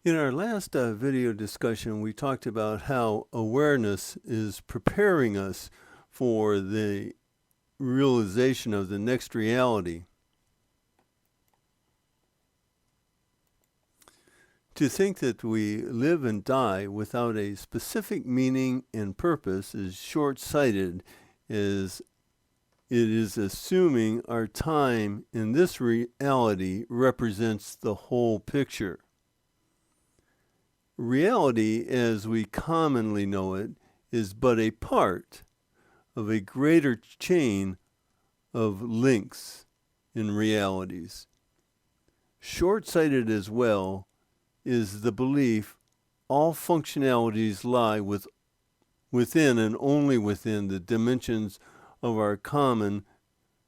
In our last video discussion, we talked about how awareness is preparing us for the realization of the next reality. To think that we live and die without a specific meaning and purpose is short-sighted, as it is assuming our time in this reality represents the whole picture. Reality, as we commonly know it, is but a part of a greater chain of links in realities. Short-sighted as well is the belief all functionalities lie within and only within the dimensions of our common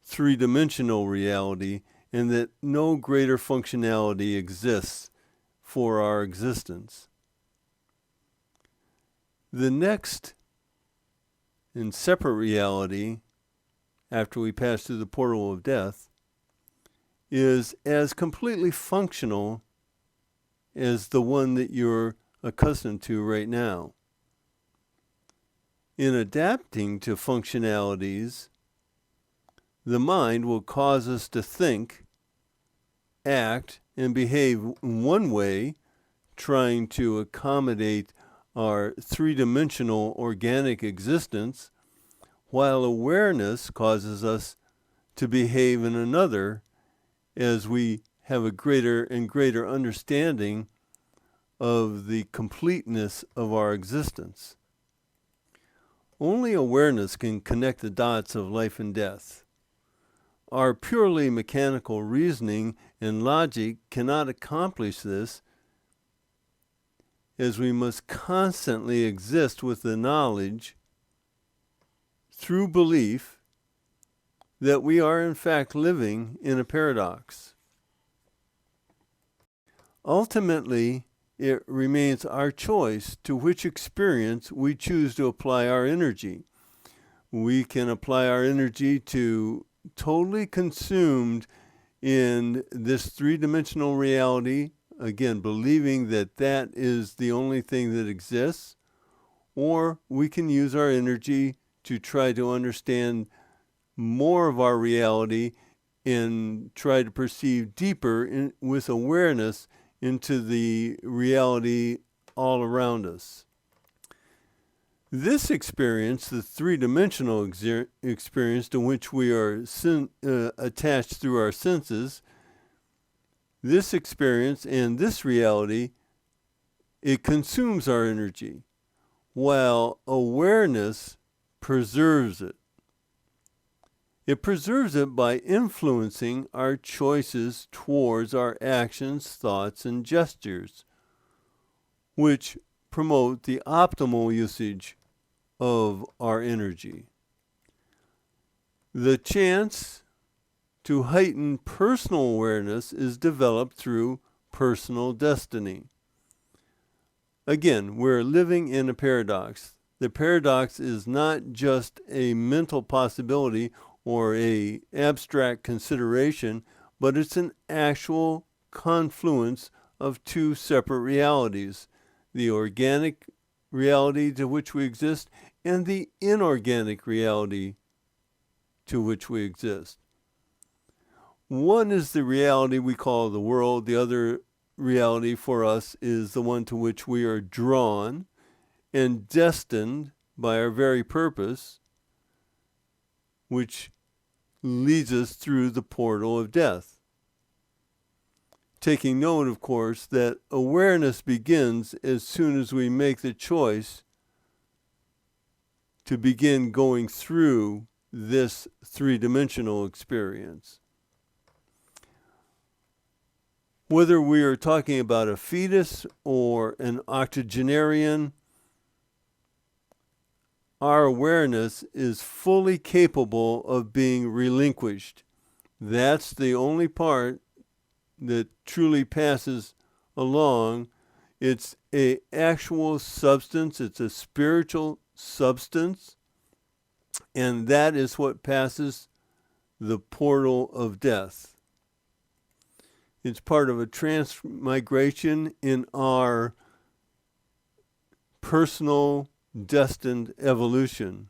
three-dimensional reality, and that no greater functionality exists for our existence. The next and separate reality, after we pass through the portal of death, is as completely functional as the one that you're accustomed to right now. In adapting to functionalities, the mind will cause us to think, act, and behave in one way, trying to accommodate our three-dimensional organic existence, while awareness causes us to behave in another as we have a greater and greater understanding of the completeness of our existence. Only awareness can connect the dots of life and death. Our purely mechanical reasoning and logic cannot accomplish this, as we must constantly exist with the knowledge, through belief, that we are in fact living in a paradox. Ultimately, it remains our choice to which experience we choose to apply our energy. We can apply our energy to totally consumed in this three-dimensional reality, again, believing that that is the only thing that exists, or we can use our energy to try to understand more of our reality and try to perceive deeper with awareness into the reality all around us. This experience, the three-dimensional experience to which we are attached through our senses, this experience and this reality, it consumes our energy, while awareness preserves it. It preserves it by influencing our choices towards our actions, thoughts, and gestures, which promote the optimal usage of our energy. The chance to heighten personal awareness is developed through personal destiny. Again, we're living in a paradox. The paradox is not just a mental possibility or an abstract consideration, but it's an actual confluence of two separate realities: the organic reality to which we exist and the inorganic reality to which we exist. One is the reality we call the world. The other reality for us is the one to which we are drawn and destined by our very purpose, which leads us through the portal of death. Taking note, of course, that awareness begins as soon as we make the choice to begin going through this three-dimensional experience. Whether we are talking about a fetus or an octogenarian, our awareness is fully capable of being relinquished. That's the only part that truly passes along. It's an actual substance, it's a spiritual substance, and that is what passes the portal of death. It's part of a transmigration in our personal destined evolution.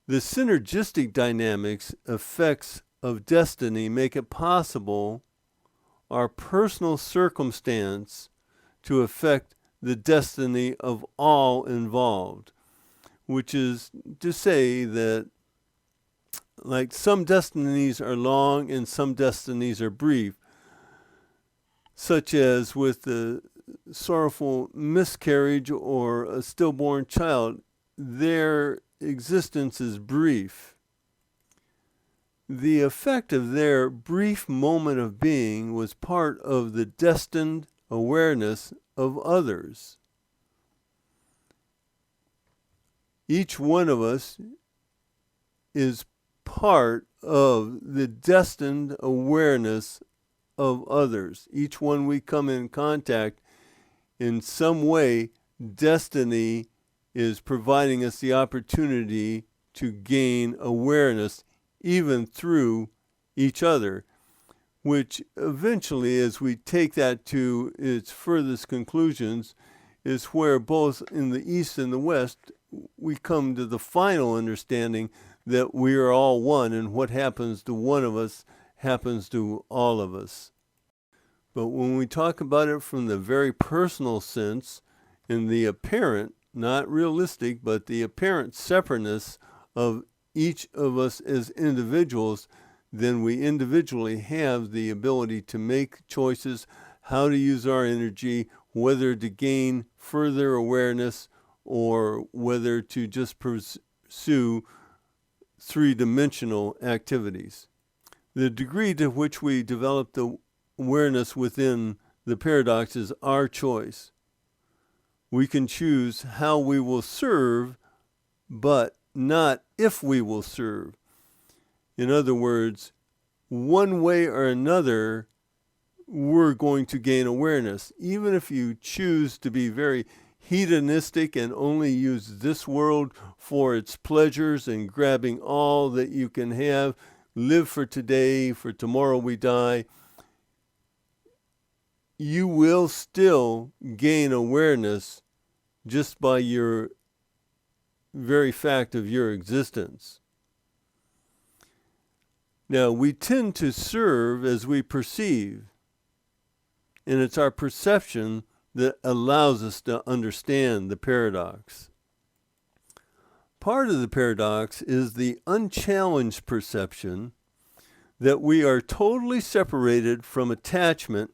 The synergistic dynamics effects of destiny make it possible our personal circumstance to affect the destiny of all involved, which is to say that like some destinies are long and some destinies are brief, such as with the sorrowful miscarriage or a stillborn child, their existence is brief. The effect of their brief moment of being was part of the destined awareness of others. Each one of us is part of the destined awareness of others. Each one we come in contact, in some way, destiny is providing us the opportunity to gain awareness even through each other, which eventually, as we take that to its furthest conclusions, is where both in the East and the West we come to the final understanding that we are all one, and what happens to one of us happens to all of us. But when we talk about it from the very personal sense, in the apparent, not realistic, but the apparent separateness of each of us as individuals, then we individually have the ability to make choices, how to use our energy, whether to gain further awareness or whether to just pursue three-dimensional activities. The degree to which we develop the awareness within the paradox is our choice. We can choose how we will serve, but not if we will serve. In other words, one way or another, we're going to gain awareness. Even if you choose to be very hedonistic and only use this world for its pleasures and grabbing all that you can have, live for today, for tomorrow we die, you will still gain awareness just by your very fact of your existence. Now, we tend to serve as we perceive, and it's our perception that allows us to understand the paradox. Part of the paradox is the unchallenged perception that we are totally separated from attachment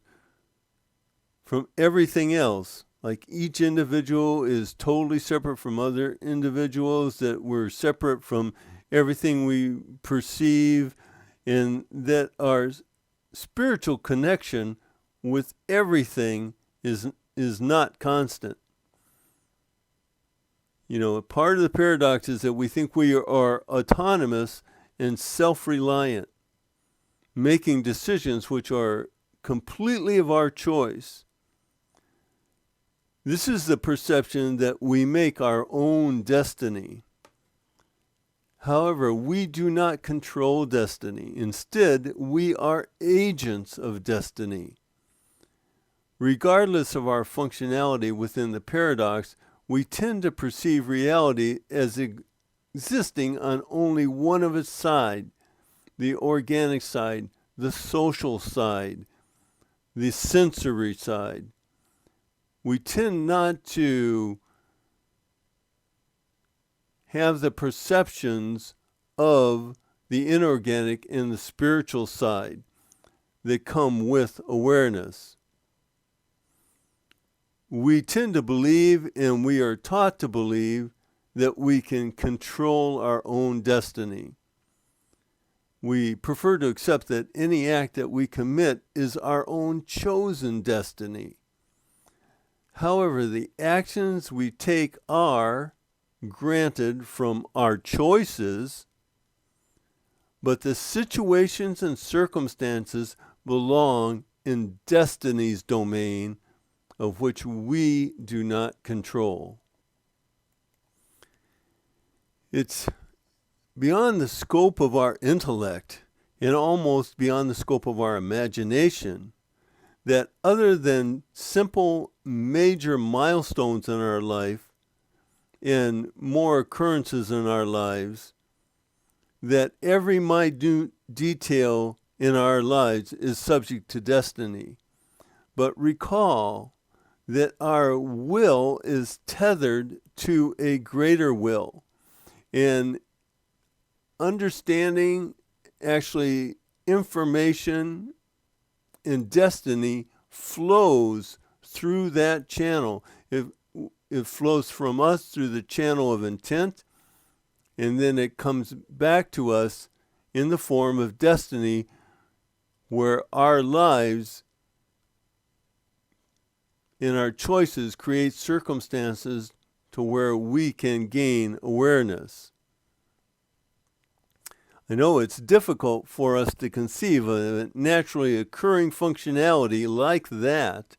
from everything else. Like each individual is totally separate from other individuals, that we're separate from everything we perceive, and that our spiritual connection with everything is not constant. You know, part of the paradox is that we think we are autonomous and self-reliant, making decisions which are completely of our choice. This is the perception that we make our own destiny. However, we do not control destiny. Instead, we are agents of destiny. Regardless of our functionality within the paradox, we tend to perceive reality as existing on only one of its sides, the organic side, the social side, the sensory side. We tend not to have the perceptions of the inorganic and the spiritual side that come with awareness. We tend to believe, and we are taught to believe, that we can control our own destiny. We prefer to accept that any act that we commit is our own chosen destiny. However, the actions we take are granted from our choices, but the situations and circumstances belong in destiny's domain, of which we do not control. It's beyond the scope of our intellect and almost beyond the scope of our imagination, that other than simple major milestones in our life and more occurrences in our lives, that every minute detail in our lives is subject to destiny. But recall that our will is tethered to a greater will. And understanding, actually, information and destiny flows through that channel. It flows from us through the channel of intent, and then it comes back to us in the form of destiny, where our lives and our choices create circumstances to where we can gain awareness. I know it's difficult for us to conceive of a naturally occurring functionality like that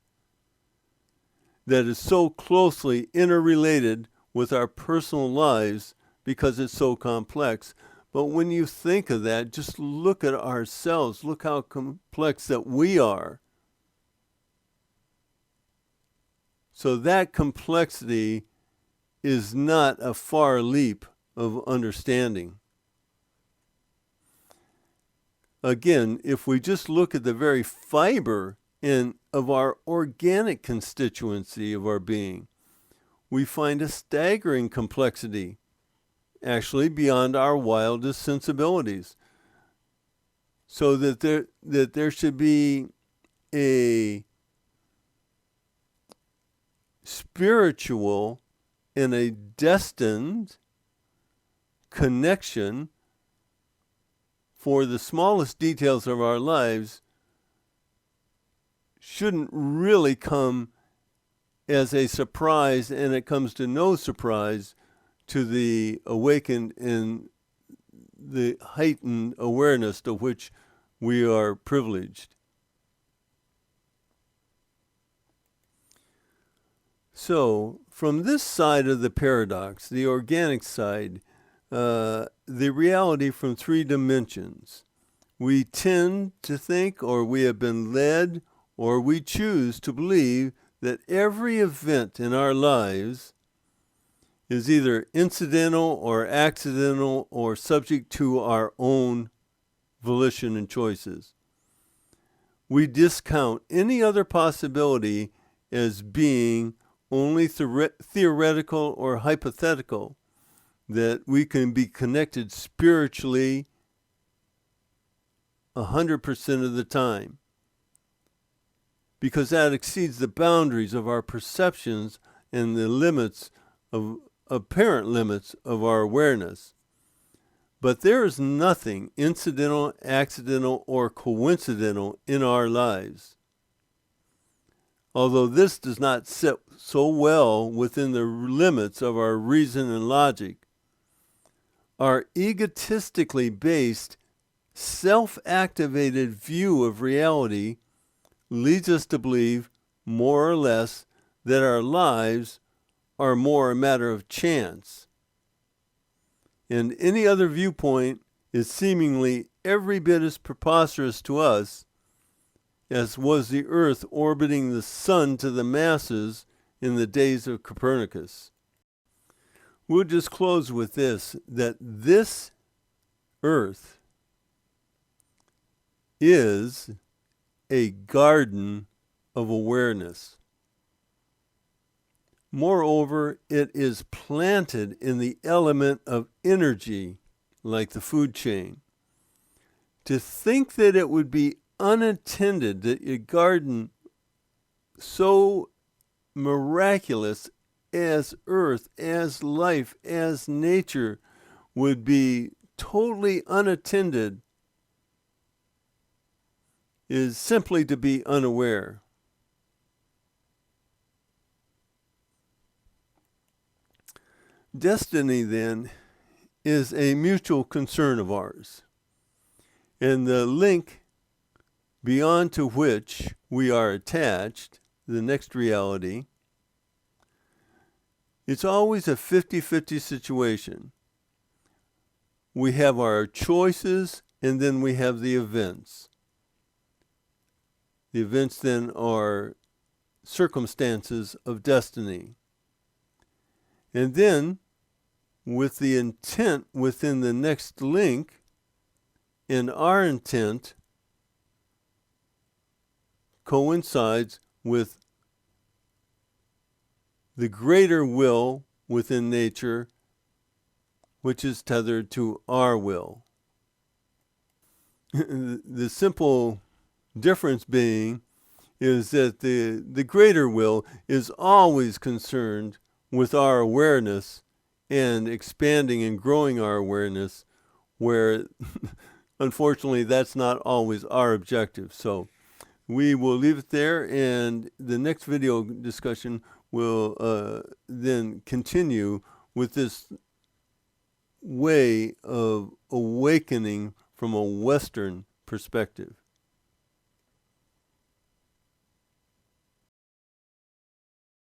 is so closely interrelated with our personal lives because it's so complex. But when you think of that, just look at ourselves. Look how complex that we are. So that complexity is not a far leap of understanding. Again, if we just look at the very fiber of our organic constituency of our being, we find a staggering complexity, actually beyond our wildest sensibilities. So that there should be a spiritual and a destined connection for the smallest details of our lives shouldn't really come as a surprise, and it comes to no surprise to the awakened and the heightened awareness to which we are privileged. So, from this side of the paradox, the organic side, the reality from three dimensions, we tend to think, or we have been led, or we choose to believe that every event in our lives is either incidental or accidental or subject to our own volition and choices. We discount any other possibility as being only theoretical or hypothetical, that we can be connected spiritually 100% of the time, because that exceeds the boundaries of our perceptions and the limits of apparent limits of our awareness. But there is nothing incidental, accidental, or coincidental in our lives. Although this does not sit so well within the limits of our reason and logic, our egotistically based, self-activated view of reality leads us to believe, more or less, that our lives are more a matter of chance. And any other viewpoint is seemingly every bit as preposterous to us as was the Earth orbiting the Sun to the masses in the days of Copernicus. We'll just close with this, that this Earth is a garden of awareness. Moreover, it is planted in the element of energy, like the food chain. To think that it would be unattended, that a garden so miraculous as earth, as life, as nature would be totally unattended, is simply to be unaware. Destiny, then, is a mutual concern of ours, and the link beyond to which we are attached, the next reality, it's always a 50-50 situation. We have our choices and then we have the events. The events then are circumstances of destiny. And then, with the intent within the next link, and our intent coincides with the greater will within nature, which is tethered to our will. The simple difference being is that the greater will is always concerned with our awareness and expanding and growing our awareness, where unfortunately that's not always our objective. So we will leave it there, and the next video discussion will then continue with this way of awakening from a Western perspective.